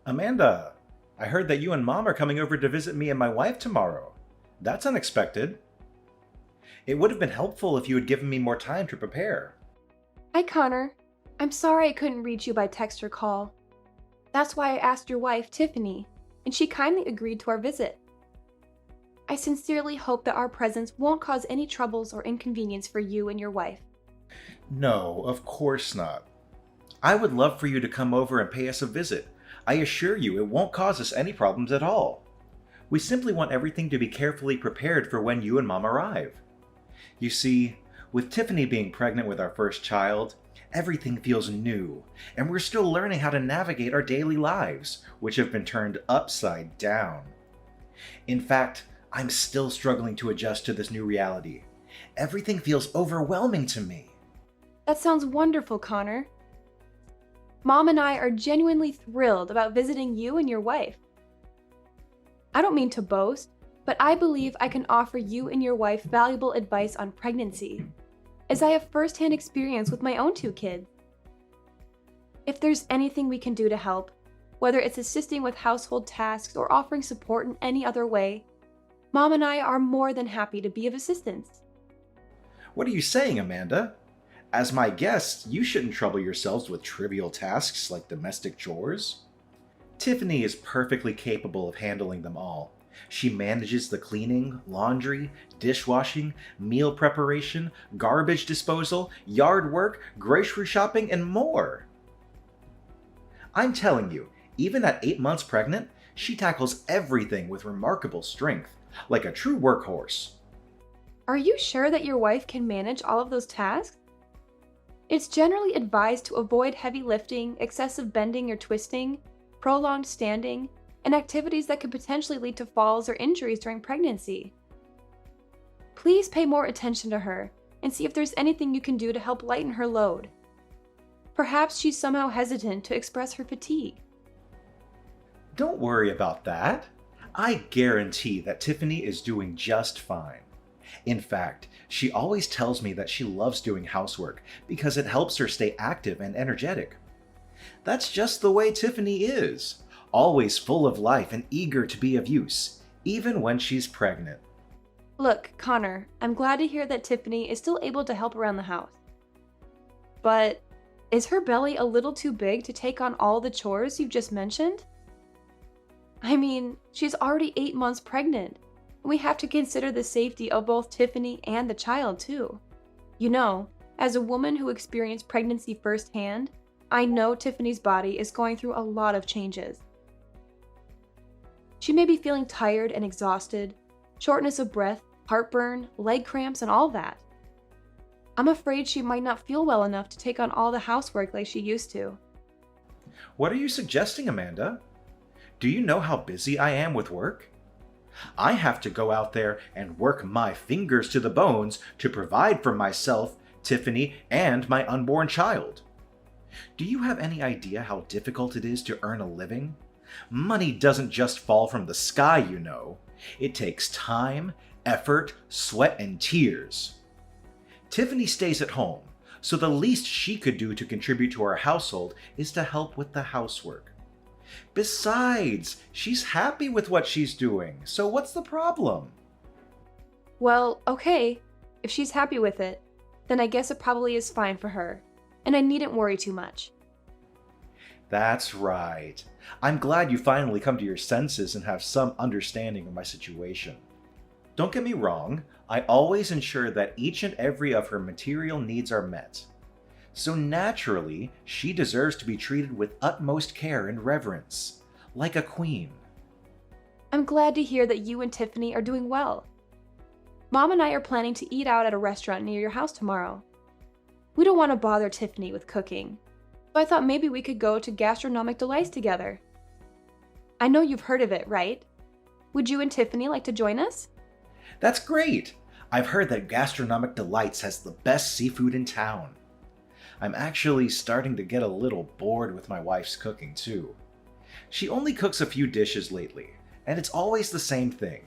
Amanda, I heard that you and Mom are coming over to visit me and my wife tomorrow. That's unexpected. It would have been helpful if you had given me more time to prepare. Hi, Connor. I'm sorry I couldn't reach you by text or call. That's why I asked your wife, Tiffany, and she kindly agreed to our visit. I sincerely hope that our presence won't cause any troubles or inconvenience for you and your wife. No, of course not. I would love for you to come over and pay us a visit. I assure you it won't cause us any problems at all. We simply want everything to be carefully prepared for when you and Mom arrive. You see, with Tiffany being pregnant with our first child, everything feels new, and we're still learning how to navigate our daily lives, which have been turned upside down. In fact, I'm still struggling to adjust to this new reality. Everything feels overwhelming to me. That sounds wonderful, Connor. Mom and I are genuinely thrilled about visiting you and your wife. I don't mean to boast, but I believe I can offer you and your wife valuable advice on pregnancy, as I have firsthand experience with my own 2 kids. If there's anything we can do to help, whether it's assisting with household tasks or offering support in any other way, Mom and I are more than happy to be of assistance. What are you saying, Amanda? As my guest, you shouldn't trouble yourselves with trivial tasks like domestic chores. Tiffany is perfectly capable of handling them all. She manages the cleaning, laundry, dishwashing, meal preparation, garbage disposal, yard work, grocery shopping, and more. I'm telling you, even at 8 months pregnant, she tackles everything with remarkable strength, like a true workhorse. Are you sure that your wife can manage all of those tasks? It's generally advised to avoid heavy lifting, excessive bending or twisting, prolonged standing, and activities that could potentially lead to falls or injuries during pregnancy. Please pay more attention to her and see if there's anything you can do to help lighten her load. Perhaps she's somehow hesitant to express her fatigue. Don't worry about that. I guarantee that Tiffany is doing just fine. In fact, she always tells me that she loves doing housework because it helps her stay active and energetic. That's just the way Tiffany is, always full of life and eager to be of use, even when she's pregnant. Look, Connor, I'm glad to hear that Tiffany is still able to help around the house. But is her belly a little too big to take on all the chores you've just mentioned? I mean, she's already 8 months pregnant. We have to consider the safety of both Tiffany and the child, too. You know, as a woman who experienced pregnancy firsthand, I know Tiffany's body is going through a lot of changes. She may be feeling tired and exhausted, shortness of breath, heartburn, leg cramps, and all that. I'm afraid she might not feel well enough to take on all the housework like she used to. What are you suggesting, Amanda? Do you know how busy I am with work? I have to go out there and work my fingers to the bones to provide for myself, Tiffany, and my unborn child. Do you have any idea how difficult it is to earn a living? Money doesn't just fall from the sky, you know. It takes time, effort, sweat, and tears. Tiffany stays at home, so the least she could do to contribute to our household is to help with the housework. Besides, she's happy with what she's doing, so what's the problem? Well, okay, if she's happy with it, then I guess it probably is fine for her, and I needn't worry too much. That's right. I'm glad you finally come to your senses and have some understanding of my situation. Don't get me wrong, I always ensure that each and every of her material needs are met. So naturally, she deserves to be treated with utmost care and reverence, like a queen. I'm glad to hear that you and Tiffany are doing well. Mom and I are planning to eat out at a restaurant near your house tomorrow. We don't want to bother Tiffany with cooking, so I thought maybe we could go to Gastronomic Delights together. I know you've heard of it, right? Would you and Tiffany like to join us? That's great! I've heard that Gastronomic Delights has the best seafood in town. I'm actually starting to get a little bored with my wife's cooking too. She only cooks a few dishes lately, and it's always the same thing.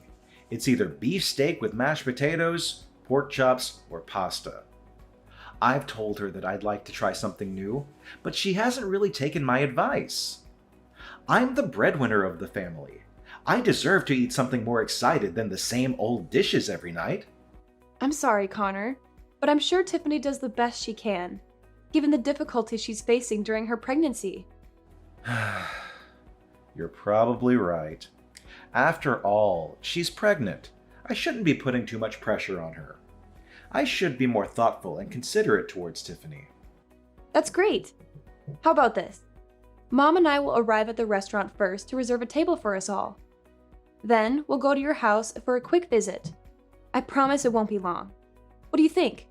It's either beef steak with mashed potatoes, pork chops, or pasta. I've told her that I'd like to try something new, but she hasn't really taken my advice. I'm the breadwinner of the family. I deserve to eat something more excited than the same old dishes every night. I'm sorry, Connor, but I'm sure Tiffany does the best she can, given the difficulties she's facing during her pregnancy. You're probably right. After all, she's pregnant. I shouldn't be putting too much pressure on her. I should be more thoughtful and considerate towards Tiffany. That's great. How about this? Mom and I will arrive at the restaurant first to reserve a table for us all. Then we'll go to your house for a quick visit. I promise it won't be long. What do you think?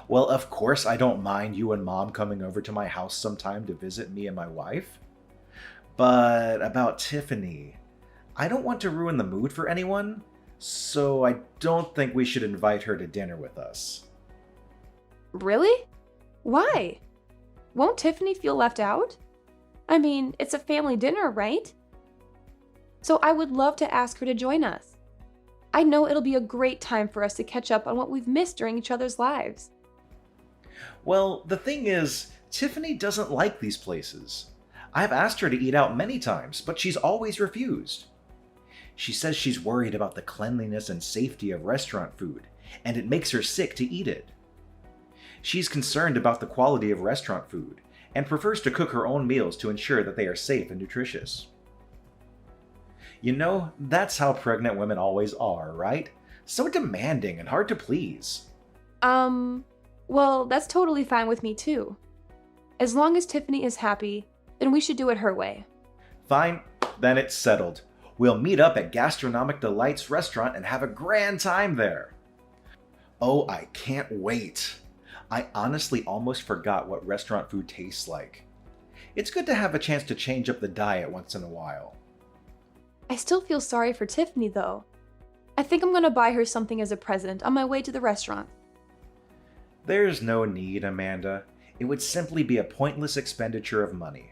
Well, of course I don't mind you and Mom coming over to my house sometime to visit me and my wife. But about Tiffany, I don't want to ruin the mood for anyone, so I don't think we should invite her to dinner with us. Really? Why? Won't Tiffany feel left out? I mean, it's a family dinner, right? So I would love to ask her to join us. I know it'll be a great time for us to catch up on what we've missed during each other's lives. Well, the thing is, Tiffany doesn't like these places. I've asked her to eat out many times, but she's always refused. She says she's worried about the cleanliness and safety of restaurant food, and it makes her sick to eat it. She's concerned about the quality of restaurant food, and prefers to cook her own meals to ensure that they are safe and nutritious. You know, that's how pregnant women always are, right? So demanding and hard to please. Well, that's totally fine with me too. As long as Tiffany is happy, then we should do it her way. Fine, then it's settled. We'll meet up at Gastronomic Delights restaurant and have a grand time there. Oh, I can't wait. I honestly almost forgot what restaurant food tastes like. It's good to have a chance to change up the diet once in a while. I still feel sorry for Tiffany though. I think I'm gonna buy her something as a present on my way to the restaurant. There's no need, Amanda. It would simply be a pointless expenditure of money.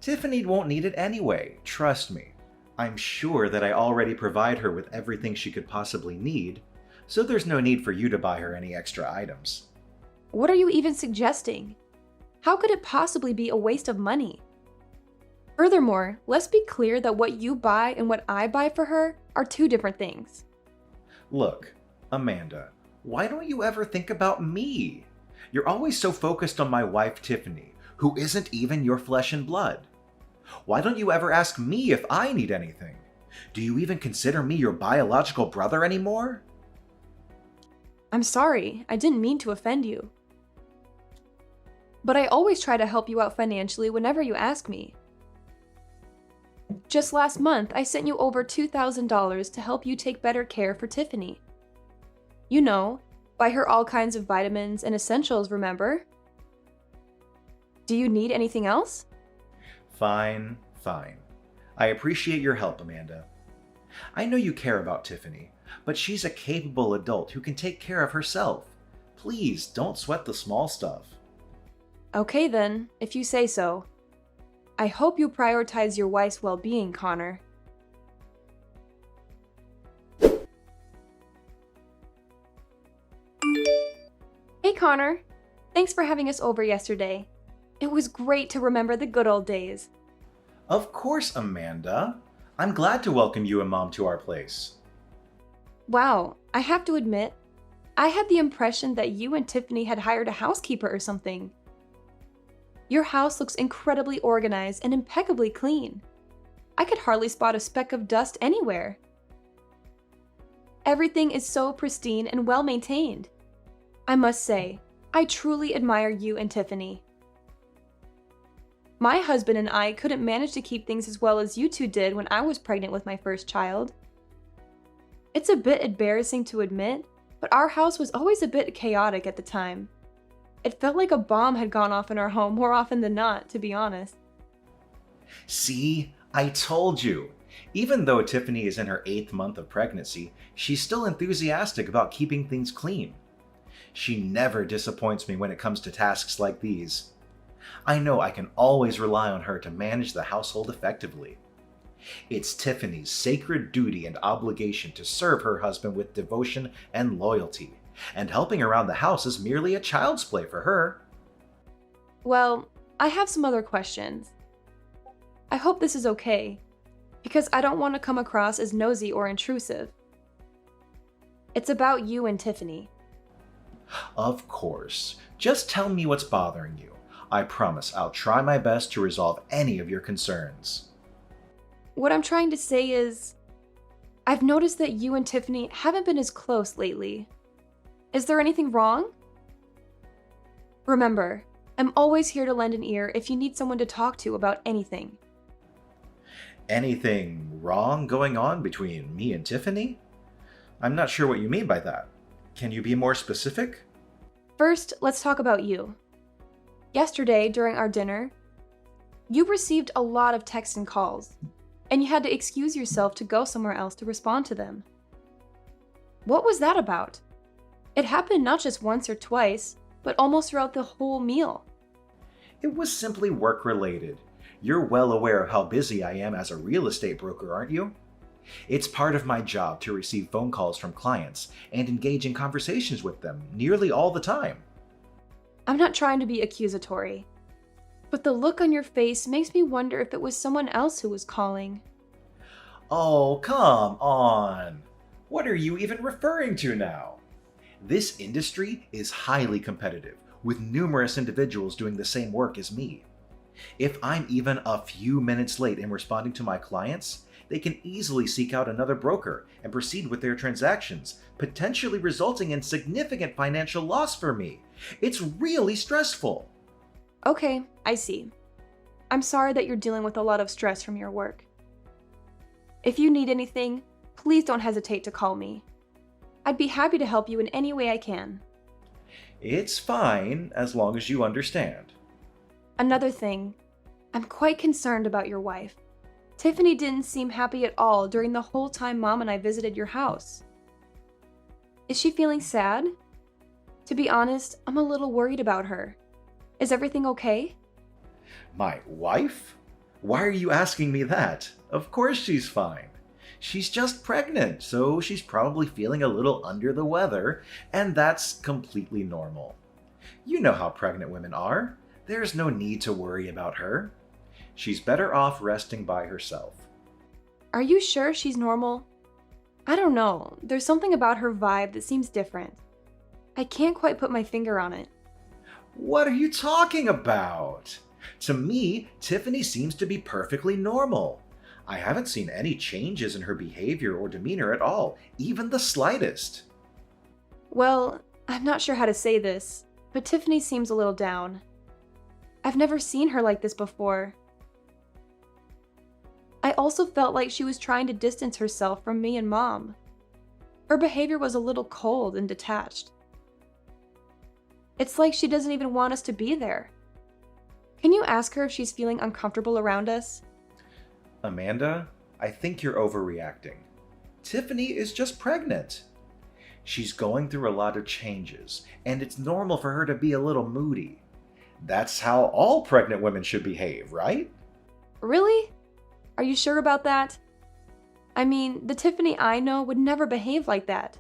Tiffany won't need it anyway, trust me. I'm sure that I already provide her with everything she could possibly need, so there's no need for you to buy her any extra items. What are you even suggesting? How could it possibly be a waste of money? Furthermore, let's be clear that what you buy and what I buy for her are two different things. Look, Amanda, why don't you ever think about me? You're always so focused on my wife, Tiffany, who isn't even your flesh and blood. Why don't you ever ask me if I need anything? Do you even consider me your biological brother anymore? I'm sorry, I didn't mean to offend you. But I always try to help you out financially whenever you ask me. Just last month, I sent you over $2,000 to help you take better care for Tiffany. You know, buy her all kinds of vitamins and essentials, remember? Do you need anything else? Fine. I appreciate your help, Amanda. I know you care about Tiffany, but she's a capable adult who can take care of herself. Please don't sweat the small stuff. Okay then, if you say so. I hope you prioritize your wife's well-being, Connor. Hey Connor, thanks for having us over yesterday. It was great to remember the good old days. Of course, Amanda. I'm glad to welcome you and Mom to our place. Wow, I have to admit, I had the impression that you and Tiffany had hired a housekeeper or something. Your house looks incredibly organized and impeccably clean. I could hardly spot a speck of dust anywhere. Everything is so pristine and well maintained. I must say, I truly admire you and Tiffany. My husband and I couldn't manage to keep things as well as you two did when I was pregnant with my first child. It's a bit embarrassing to admit, but our house was always a bit chaotic at the time. It felt like a bomb had gone off in our home more often than not, to be honest. See, I told you. Even though Tiffany is in her 8th month of pregnancy, she's still enthusiastic about keeping things clean. She never disappoints me when it comes to tasks like these. I know I can always rely on her to manage the household effectively. It's Tiffany's sacred duty and obligation to serve her husband with devotion and loyalty, and helping around the house is merely a child's play for her. Well, I have some other questions. I hope this is okay, because I don't want to come across as nosy or intrusive. It's about you and Tiffany. Of course. Just tell me what's bothering you. I promise I'll try my best to resolve any of your concerns. What I'm trying to say is, I've noticed that you and Tiffany haven't been as close lately. Is there anything wrong? Remember, I'm always here to lend an ear if you need someone to talk to about anything. Anything wrong going on between me and Tiffany? I'm not sure what you mean by that. Can you be more specific? First, let's talk about you. Yesterday, during our dinner, you received a lot of texts and calls, and you had to excuse yourself to go somewhere else to respond to them. What was that about? It happened not just once or twice, but almost throughout the whole meal. It was simply work-related. You're well aware of how busy I am as a real estate broker, aren't you? It's part of my job to receive phone calls from clients and engage in conversations with them nearly all the time. I'm not trying to be accusatory, but the look on your face makes me wonder if it was someone else who was calling. Oh, come on! What are you even referring to now? This industry is highly competitive, with numerous individuals doing the same work as me. If I'm even a few minutes late in responding to my clients, they can easily seek out another broker and proceed with their transactions, potentially resulting in significant financial loss for me. It's really stressful. Okay, I see. I'm sorry that you're dealing with a lot of stress from your work. If you need anything, please don't hesitate to call me. I'd be happy to help you in any way I can. It's fine, as long as you understand. Another thing, I'm quite concerned about your wife. Tiffany didn't seem happy at all during the whole time Mom and I visited your house. Is she feeling sad? To be honest, I'm a little worried about her. Is everything okay? My wife? Why are you asking me that? Of course she's fine. She's just pregnant, so she's probably feeling a little under the weather, and that's completely normal. You know how pregnant women are. There's no need to worry about her. She's better off resting by herself. Are you sure she's normal? I don't know. There's something about her vibe that seems different. I can't quite put my finger on it. What are you talking about? To me, Tiffany seems to be perfectly normal. I haven't seen any changes in her behavior or demeanor at all, even the slightest. Well, I'm not sure how to say this, but Tiffany seems a little down. I've never seen her like this before. I also felt like she was trying to distance herself from me and Mom. Her behavior was a little cold and detached. It's like she doesn't even want us to be there. Can you ask her if she's feeling uncomfortable around us? Amanda, I think you're overreacting. Tiffany is just pregnant. She's going through a lot of changes, and it's normal for her to be a little moody. That's how all pregnant women should behave, right? Really? Are you sure about that? I mean, the Tiffany I know would never behave like that.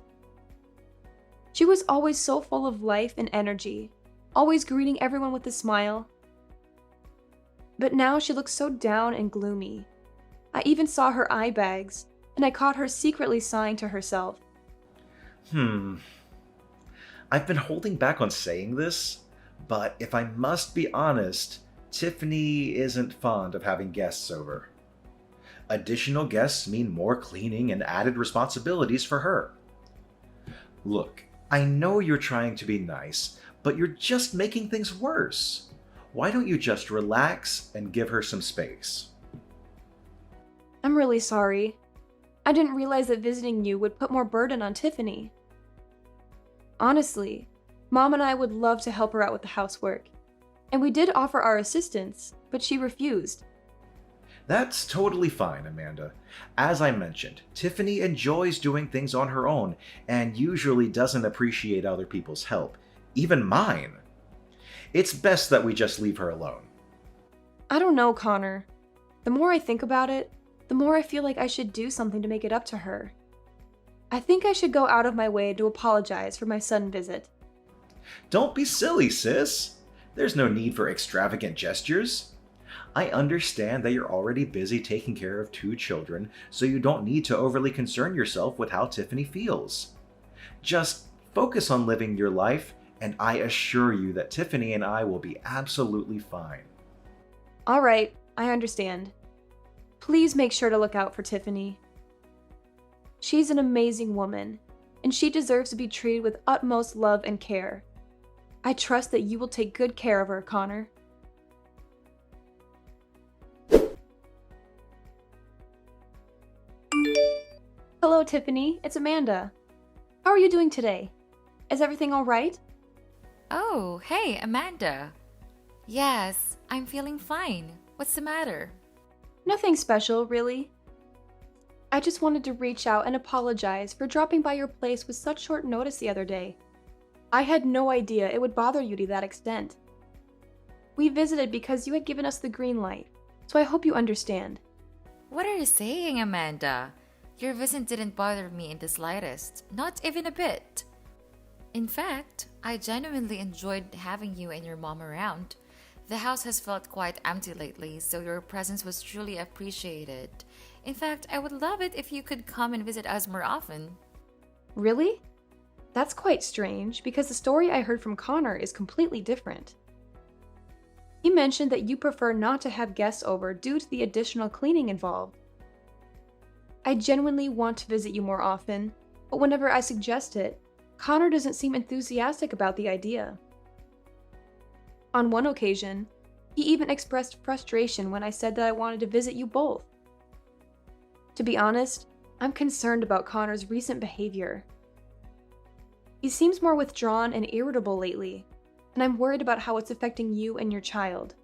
She was always so full of life and energy, always greeting everyone with a smile. But now she looks so down and gloomy. I even saw her eye bags, and I caught her secretly sighing to herself. I've been holding back on saying this, but if I must be honest, Tiffany isn't fond of having guests over. Additional guests mean more cleaning and added responsibilities for her. Look, I know you're trying to be nice, but you're just making things worse. Why don't you just relax and give her some space? I'm really sorry. I didn't realize that visiting you would put more burden on Tiffany. Honestly, Mom and I would love to help her out with the housework, and we did offer our assistance, but she refused. That's totally fine, Amanda. As I mentioned, Tiffany enjoys doing things on her own and usually doesn't appreciate other people's help, even mine. It's best that we just leave her alone. I don't know, Connor. The more I think about it, the more I feel like I should do something to make it up to her. I think I should go out of my way to apologize for my sudden visit. Don't be silly, sis. There's no need for extravagant gestures. I understand that you're already busy taking care of 2 children, so you don't need to overly concern yourself with how Tiffany feels. Just focus on living your life, and I assure you that Tiffany and I will be absolutely fine. All right, I understand. Please make sure to look out for Tiffany. She's an amazing woman, and she deserves to be treated with utmost love and care. I trust that you will take good care of her, Connor. Hello, Tiffany. It's Amanda. How are you doing today? Is everything all right? Oh, hey, Amanda. Yes, I'm feeling fine. What's the matter? Nothing special, really. I just wanted to reach out and apologize for dropping by your place with such short notice the other day. I had no idea it would bother you to that extent. We visited because you had given us the green light, so I hope you understand. What are you saying, Amanda? Your visit didn't bother me in the slightest, not even a bit. In fact, I genuinely enjoyed having you and your mom around. The house has felt quite empty lately, so your presence was truly appreciated. In fact, I would love it if you could come and visit us more often. Really? That's quite strange, because the story I heard from Connor is completely different. He mentioned that you prefer not to have guests over due to the additional cleaning involved. I genuinely want to visit you more often, but whenever I suggest it, Connor doesn't seem enthusiastic about the idea. On one occasion, he even expressed frustration when I said that I wanted to visit you both. To be honest, I'm concerned about Connor's recent behavior. He seems more withdrawn and irritable lately, and I'm worried about how it's affecting you and your child.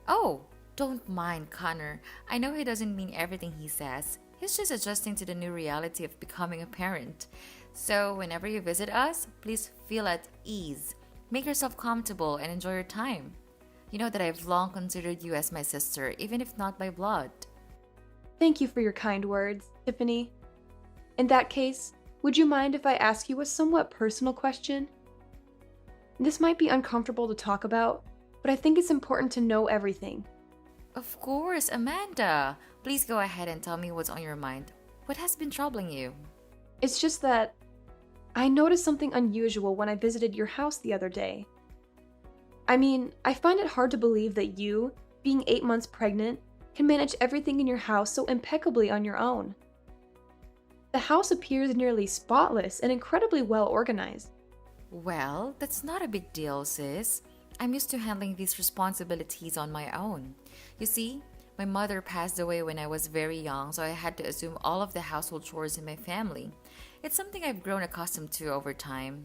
Oh, don't mind Connor. I know he doesn't mean everything he says. He's just adjusting to the new reality of becoming a parent. So whenever you visit us, please feel at ease. Make yourself comfortable and enjoy your time. You know that I've long considered you as my sister, even if not by blood. Thank you for your kind words, Tiffany. In that case, would you mind if I ask you a somewhat personal question? This might be uncomfortable to talk about, but I think it's important to know everything. Of course, Amanda. Please go ahead and tell me what's on your mind. What has been troubling you? It's just that I noticed something unusual when I visited your house the other day. I mean, I find it hard to believe that you, being 8 months pregnant, can manage everything in your house so impeccably on your own. The house appears nearly spotless and incredibly well organized. Well, that's not a big deal, sis. I'm used to handling these responsibilities on my own. You see, my mother passed away when I was very young, so I had to assume all of the household chores in my family. It's something I've grown accustomed to over time.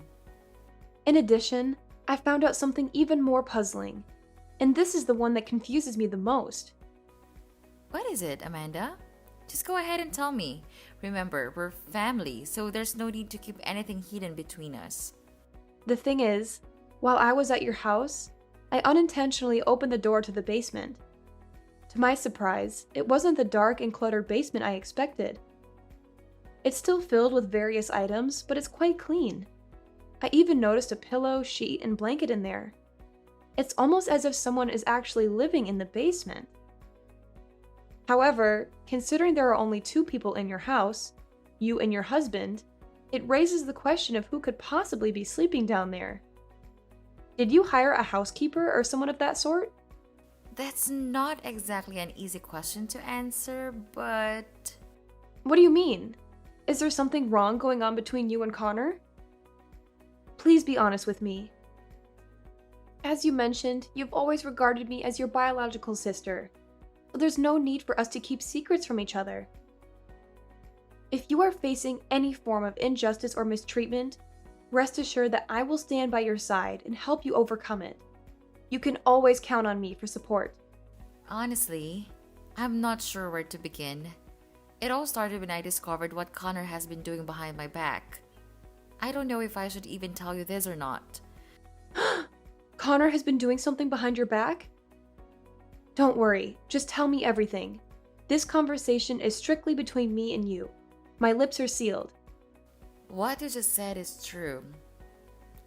In addition, I found out something even more puzzling, and this is the one that confuses me the most. What is it, Amanda? Just go ahead and tell me. Remember, we're family, so there's no need to keep anything hidden between us. The thing is, while I was at your house, I unintentionally opened the door to the basement. To my surprise, it wasn't the dark and cluttered basement I expected. It's still filled with various items, but it's quite clean. I even noticed a pillow, sheet, and blanket in there. It's almost as if someone is actually living in the basement. However, considering there are only 2 people in your house, you and your husband, it raises the question of who could possibly be sleeping down there. Did you hire a housekeeper or someone of that sort? That's not exactly an easy question to answer, but... What do you mean? Is there something wrong going on between you and Connor? Please be honest with me. As you mentioned, you've always regarded me as your biological sister, so there's no need for us to keep secrets from each other. If you are facing any form of injustice or mistreatment, rest assured that I will stand by your side and help you overcome it. You can always count on me for support. Honestly, I'm not sure where to begin. It all started when I discovered what Connor has been doing behind my back. I don't know if I should even tell you this or not. Connor has been doing something behind your back? Don't worry, just tell me everything. This conversation is strictly between me and you. My lips are sealed. What you just said is true.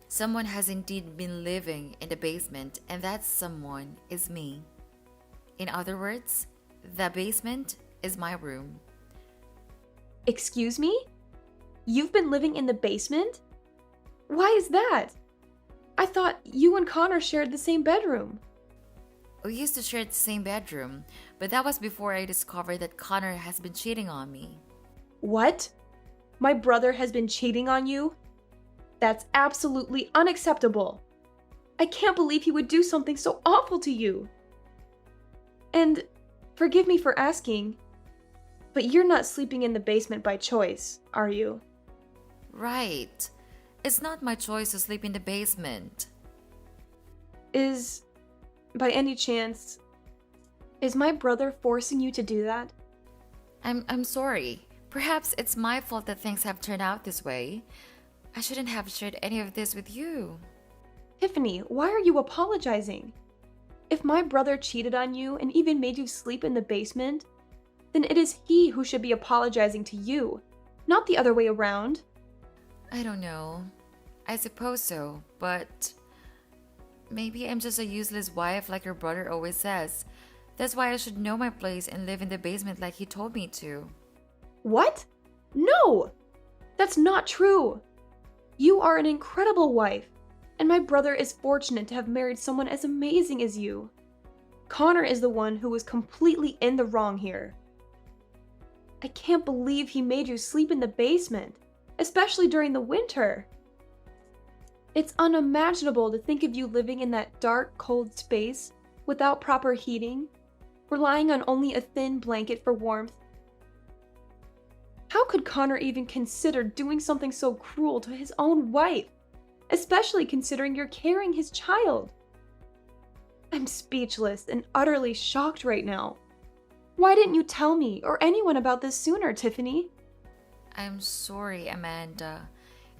Someone has indeed been living in the basement, and that someone is me. In other words, the basement is my room. Excuse me? You've been living in the basement? Why is that? I thought you and Connor shared the same bedroom. We used to share the same bedroom, but that was before I discovered that Connor has been cheating on me. What? My brother has been cheating on you? That's absolutely unacceptable. I can't believe he would do something so awful to you. And forgive me for asking, but you're not sleeping in the basement by choice, are you? Right. It's not my choice to sleep in the basement. By any chance, is my brother forcing you to do that? I'm sorry. Perhaps it's my fault that things have turned out this way. I shouldn't have shared any of this with you. Tiffany, why are you apologizing? If my brother cheated on you and even made you sleep in the basement, then it is he who should be apologizing to you, not the other way around. I don't know. I suppose so, but maybe I'm just a useless wife like your brother always says. That's why I should know my place and live in the basement like he told me to. What? No! That's not true. You are an incredible wife, and my brother is fortunate to have married someone as amazing as you. Connor is the one who was completely in the wrong here. I can't believe he made you sleep in the basement, especially during the winter. It's unimaginable to think of you living in that dark, cold space without proper heating, relying on only a thin blanket for warmth. How could Connor even consider doing something so cruel to his own wife, especially considering you're carrying his child? I'm speechless and utterly shocked right now. Why didn't you tell me or anyone about this sooner, Tiffany? I'm sorry, Amanda.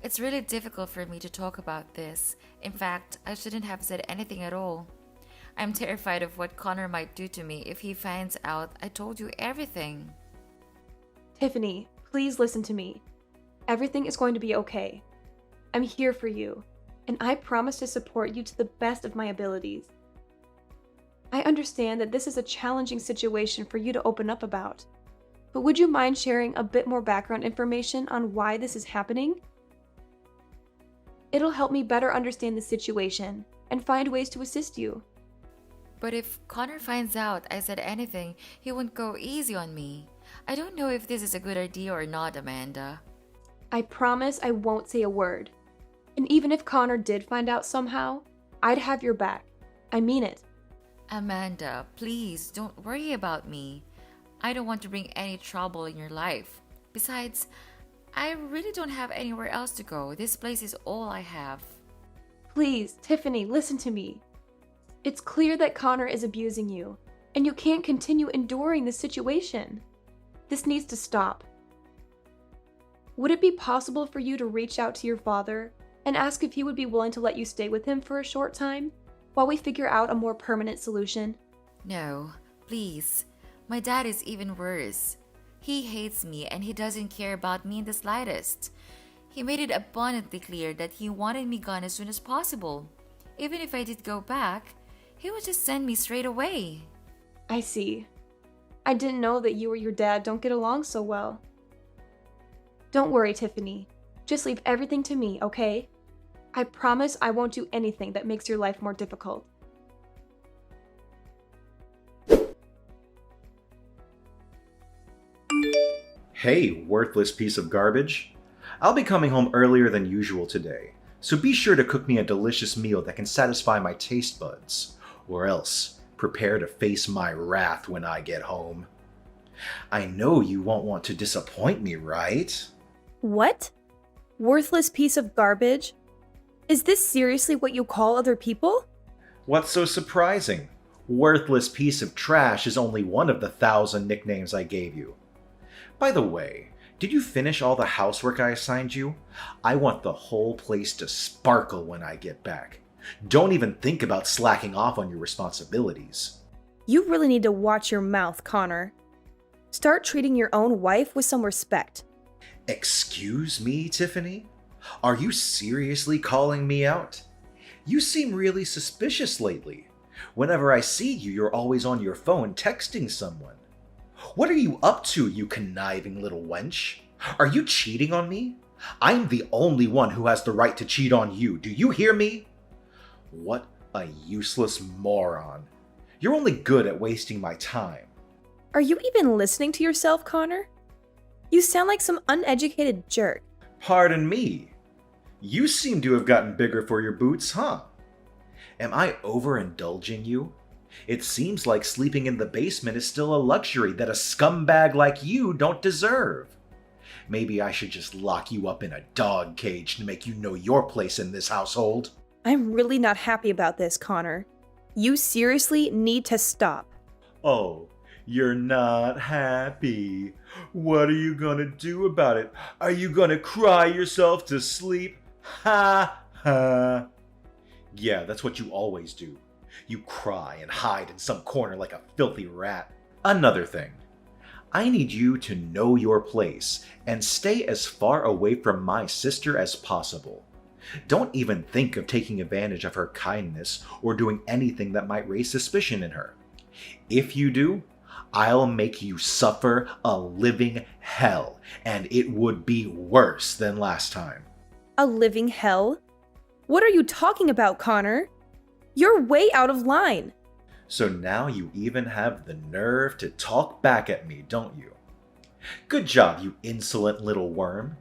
It's really difficult for me to talk about this. In fact, I shouldn't have said anything at all. I'm terrified of what Connor might do to me if he finds out I told you everything. Tiffany, please listen to me. Everything is going to be okay. I'm here for you, and I promise to support you to the best of my abilities. I understand that this is a challenging situation for you to open up about, but would you mind sharing a bit more background information on why this is happening? It'll help me better understand the situation and find ways to assist you. But if Connor finds out I said anything, he won't go easy on me. I don't know if this is a good idea or not, Amanda. I promise I won't say a word. And even if Connor did find out somehow, I'd have your back. I mean it. Amanda, please don't worry about me. I don't want to bring any trouble in your life. Besides, I really don't have anywhere else to go. This place is all I have. Please, Tiffany, listen to me. It's clear that Connor is abusing you, and you can't continue enduring this situation. This needs to stop. Would it be possible for you to reach out to your father and ask if he would be willing to let you stay with him for a short time while we figure out a more permanent solution? No, please. My dad is even worse. He hates me and he doesn't care about me in the slightest. He made it abundantly clear that he wanted me gone as soon as possible. Even if I did go back, he would just send me straight away. I see. I didn't know that you or your dad don't get along so well. Don't worry, Tiffany. Just leave everything to me, okay? I promise I won't do anything that makes your life more difficult. Hey, worthless piece of garbage. I'll be coming home earlier than usual today, so be sure to cook me a delicious meal that can satisfy my taste buds, or else prepare to face my wrath when I get home. I know you won't want to disappoint me, right? What? Worthless piece of garbage? Is this seriously what you call other people? What's so surprising? Worthless piece of trash is only one of the 1,000 nicknames I gave you. By the way, did you finish all the housework I assigned you? I want the whole place to sparkle when I get back. Don't even think about slacking off on your responsibilities. You really need to watch your mouth, Connor. Start treating your own wife with some respect. Excuse me, Tiffany? Are you seriously calling me out? You seem really suspicious lately. Whenever I see you, you're always on your phone texting someone. What are you up to, you conniving little wench? Are you cheating on me? I'm the only one who has the right to cheat on you. Do you hear me? What a useless moron. You're only good at wasting my time. Are you even listening to yourself, Connor? You sound like some uneducated jerk. Pardon me. You seem to have gotten bigger for your boots, huh? Am I overindulging you? It seems like sleeping in the basement is still a luxury that a scumbag like you don't deserve. Maybe I should just lock you up in a dog cage to make you know your place in this household. I'm really not happy about this, Connor. You seriously need to stop. Oh, you're not happy. What are you gonna do about it? Are you gonna cry yourself to sleep? Ha ha. Yeah, that's what you always do. You cry and hide in some corner like a filthy rat. Another thing. I need you to know your place and stay as far away from my sister as possible. Don't even think of taking advantage of her kindness or doing anything that might raise suspicion in her. If you do, I'll make you suffer a living hell, and it would be worse than last time. A living hell? What are you talking about, Connor? You're way out of line. So now you even have the nerve to talk back at me, don't you? Good job, you insolent little worm.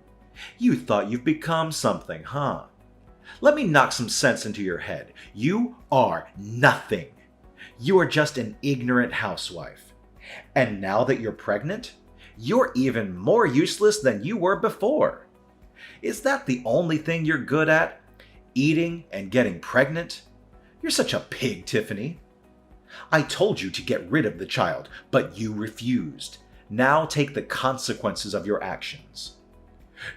You thought you've become something, huh? Let me knock some sense into your head. You are nothing. You are just an ignorant housewife. And now that you're pregnant, you're even more useless than you were before. Is that the only thing you're good at? Eating and getting pregnant? You're such a pig, Tiffany. I told you to get rid of the child, but you refused. Now take the consequences of your actions.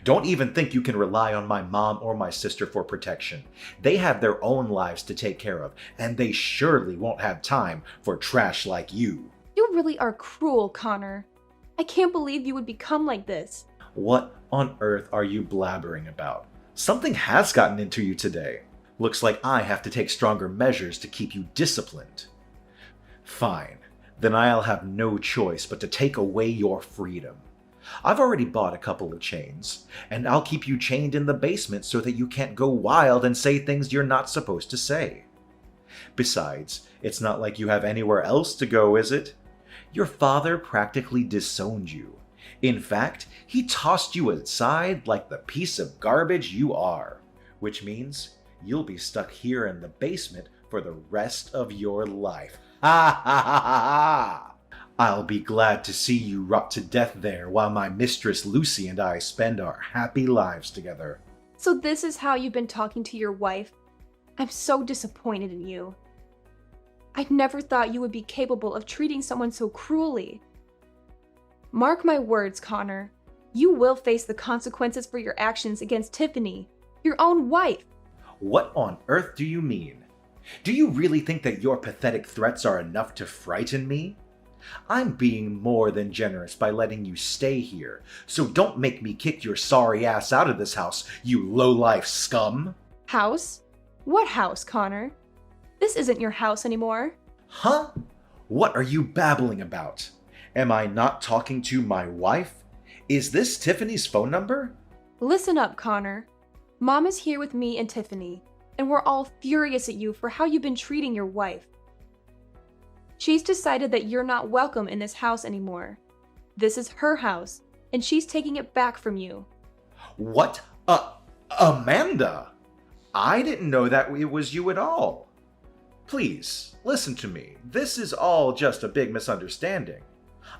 Don't even think you can rely on my mom or my sister for protection. They have their own lives to take care of, and they surely won't have time for trash like you. You really are cruel, Connor. I can't believe you would become like this. What on earth are you blabbering about? Something has gotten into you today. Looks like I have to take stronger measures to keep you disciplined. Fine, then I'll have no choice but to take away your freedom. I've already bought a couple of chains, and I'll keep you chained in the basement so that you can't go wild and say things you're not supposed to say. Besides, it's not like you have anywhere else to go, is it? Your father practically disowned you. In fact, he tossed you aside like the piece of garbage you are, which means you'll be stuck here in the basement for the rest of your life. Ha ha ha ha ha! I'll be glad to see you rot to death there while my mistress Lucy and I spend our happy lives together. So this is how you've been talking to your wife? I'm so disappointed in you. I never thought you would be capable of treating someone so cruelly. Mark my words, Connor. You will face the consequences for your actions against Tiffany, your own wife. What on earth do you mean? Do you really think that your pathetic threats are enough to frighten me? I'm being more than generous by letting you stay here, so don't make me kick your sorry ass out of this house, you low-life scum! House? What house, Connor? This isn't your house anymore. Huh? What are you babbling about? Am I not talking to my wife? Is this Tiffany's phone number? Listen up, Connor. Mom is here with me and Tiffany, and we're all furious at you for how you've been treating your wife. She's decided that you're not welcome in this house anymore. This is her house, and she's taking it back from you. What? Amanda! I didn't know that it was you at all. Please, listen to me. This is all just a big misunderstanding.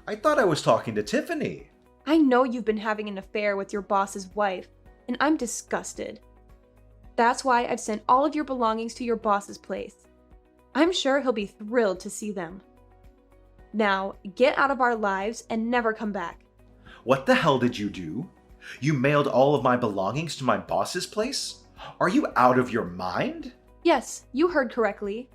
I thought I was talking to Tiffany. I know you've been having an affair with your boss's wife, and I'm disgusted. That's why I've sent all of your belongings to your boss's place. I'm sure he'll be thrilled to see them. Now, get out of our lives and never come back. What the hell did you do? You mailed all of my belongings to my boss's place? Are you out of your mind? Yes, you heard correctly.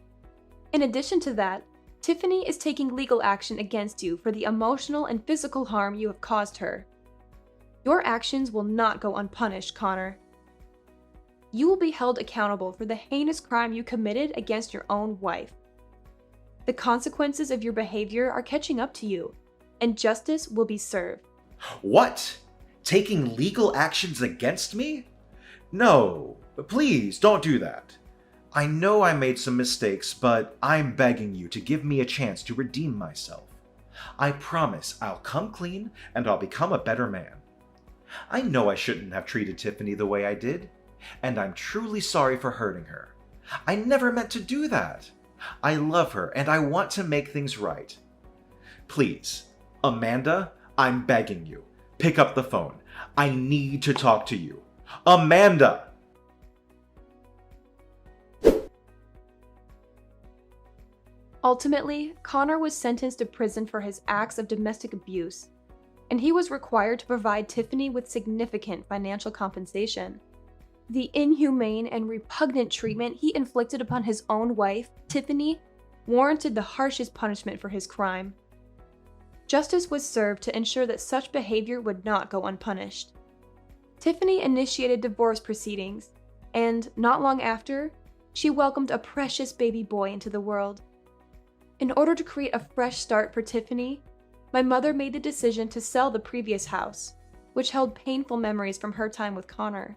In addition to that, Tiffany is taking legal action against you for the emotional and physical harm you have caused her. Your actions will not go unpunished, Connor. You will be held accountable for the heinous crime you committed against your own wife. The consequences of your behavior are catching up to you, and justice will be served. What? Taking legal actions against me? No, please don't do that. I know I made some mistakes, but I'm begging you to give me a chance to redeem myself. I promise I'll come clean and I'll become a better man. I know I shouldn't have treated Tiffany the way I did, and I'm truly sorry for hurting her. I never meant to do that. I love her and I want to make things right. Please, Amanda, I'm begging you, pick up the phone. I need to talk to you. Amanda! Ultimately, Connor was sentenced to prison for his acts of domestic abuse, and he was required to provide Tiffany with significant financial compensation. The inhumane and repugnant treatment he inflicted upon his own wife, Tiffany, warranted the harshest punishment for his crime. Justice was served to ensure that such behavior would not go unpunished. Tiffany initiated divorce proceedings, and not long after, she welcomed a precious baby boy into the world. In order to create a fresh start for Tiffany, my mother made the decision to sell the previous house, which held painful memories from her time with Connor,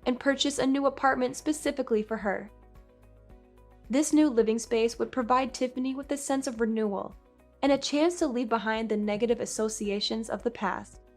and purchase a new apartment specifically for her. This new living space would provide Tiffany with a sense of renewal and a chance to leave behind the negative associations of the past.